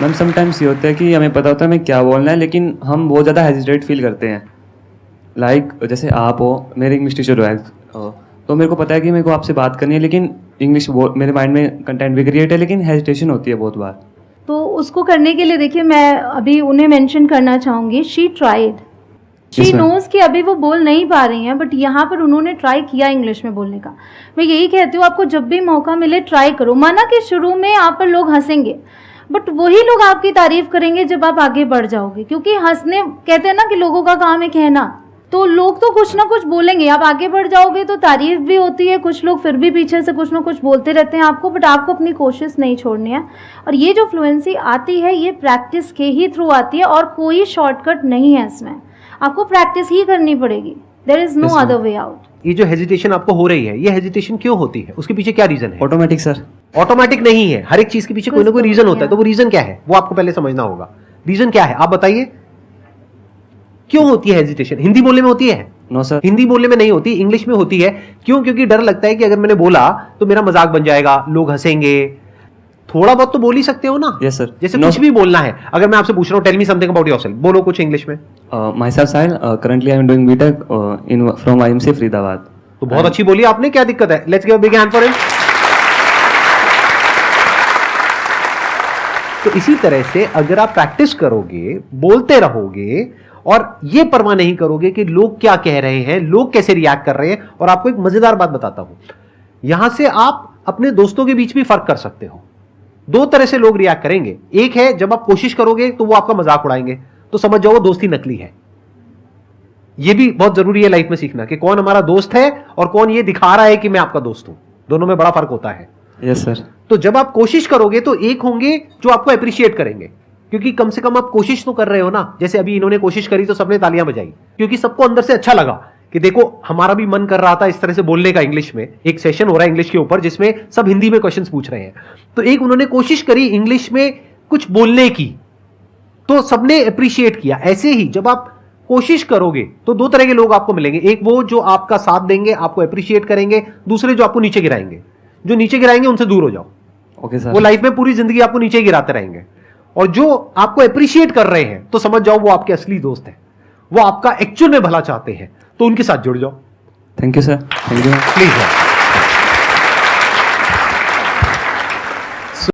Ma'am sometimes ये होता है कि हमें पता होता है हमें क्या बोलना है, लेकिन हम बहुत ज़्यादा हेजिटेट फील करते हैं। लाइक जैसे आप हो, मेरे इंग्लिश टीचर हो, तो मेरे को पता है कि मेरे को आपसे बात करनी है, लेकिन इंग्लिश मेरे माइंड में कंटेंट भी क्रिएट है, लेकिन हेजिटेशन होती है बहुत बार। तो उसको करने के लिए देखिए मैं अभी उन्हें मेंशन करना चाहूँगी, she tried, she Yes, ma'am. Knows कि अभी वो बोल नहीं पा रही हैं, बट यहाँ पर उन्होंने ट्राई किया इंग्लिश में बोलने का। मैं यही कहती हूँ आपको जब भी मौका मिले ट्राई करो। माना कि शुरू में आप पर लोग हंसेंगे, बट वही लोग आपकी तारीफ करेंगे जब आप आगे बढ़ जाओगे, क्योंकि हंसने, कहते हैं ना कि लोगों का काम है कहना, तो लोग तो कुछ ना कुछ बोलेंगे। आप आगे बढ़ जाओगे तो तारीफ भी होती है, कुछ लोग फिर भी पीछे से कुछ ना कुछ बोलते रहते हैं आपको, बट आपको अपनी कोशिश नहीं छोड़नी है। और ये जो फ्लुएंसी आती है ये प्रैक्टिस के ही थ्रू आती है, और कोई शॉर्टकट नहीं है इसमें, आपको प्रैक्टिस ही करनी पड़ेगी। There is no other way out. ये जो हेजिटेशन आपको हो रही है, ये हेजिटेशन क्यों होती है, उसके पीछे क्या रीजन है? Automatic sir. ऑटोमेटिक नहीं है, हर एक चीज के पीछे कोई ना कोई रीजन होता है। तो वो रीजन क्या है वो आपको पहले समझना होगा। रीजन क्या है आप बताइए, क्यों होती है हेजिटेशन? हिंदी बोलने में होती है? No sir. हिंदी बोलने में नहीं होती, इंग्लिश में होती है। क्यों? क्योंकि डर लगता है कि अगर मैंने बोला तो मेरा मजाक बन जाएगा, लोग हंसेंगे। थोड़ा बहुत तो बोल ही सकते हो ना। Yes sir. जैसे कुछ भी बोलना है, अगर मैं आपसे पूछ रहा हूं tell me something about yourself, बोलो कुछ इंग्लिश में। Myself Sahil, currently I am doing BTech in from IMC Faridabad. तो बहुत अच्छी बोली आपने, क्या दिक्कत है? Let's give a big hand for him. तो इसी तरह से अगर आप प्रैक्टिस करोगे, बोलते रहोगे और ये परवाह नहीं करोगे कि लोग क्या कह रहे हैं, लोग कैसे रिएक्ट कर रहे हैं। और आपको एक मजेदार बात बताता हूं, यहां से आप अपने दोस्तों के बीच भी फर्क कर सकते हो। दो तरह से लोग रिएक्ट करेंगे। एक है जब आप कोशिश करोगे तो वो आपका मजाक उड़ाएंगे, तो समझ जाओ वो दोस्ती नकली है। यह भी बहुत जरूरी है लाइफ में सीखना कि कौन हमारा दोस्त है और कौन ये दिखा रहा है कि मैं आपका दोस्त हूं। दोनों में बड़ा फर्क होता है। Yes sir. तो जब आप कोशिश करोगे तो एक होंगे जो आपको अप्रिशिएट करेंगे, क्योंकि कम से कम आप कोशिश तो कर रहे हो ना। जैसे अभी इन्होंने कोशिश करी तो सबने तालियां बजाई, क्योंकि सबको अंदर से अच्छा लगा कि देखो हमारा भी मन कर रहा था इस तरह से बोलने का इंग्लिश में। एक सेशन हो रहा है इंग्लिश के ऊपर जिसमें सब हिंदी में क्वेश्चंस पूछ रहे हैं, तो एक उन्होंने कोशिश करी इंग्लिश में कुछ बोलने की, तो सबने अप्रिशिएट किया। ऐसे ही जब आप कोशिश करोगे तो दो तरह के लोग आपको मिलेंगे, एक वो जो आपका साथ देंगे, आपको अप्रिशिएट करेंगे, दूसरे जो आपको नीचे गिराएंगे। जो नीचे गिराएंगे उनसे दूर हो जाओ। Okay sir. वो लाइफ में पूरी जिंदगी आपको नीचे गिराते रहेंगे। और जो आपको अप्रिशिएट कर रहे हैं तो समझ जाओ वो आपके असली दोस्त हैं, वो आपका एक्चुअल में भला चाहते हैं, तो उनके साथ जुड़ जाओ। Thank you sir. Thank you. Please.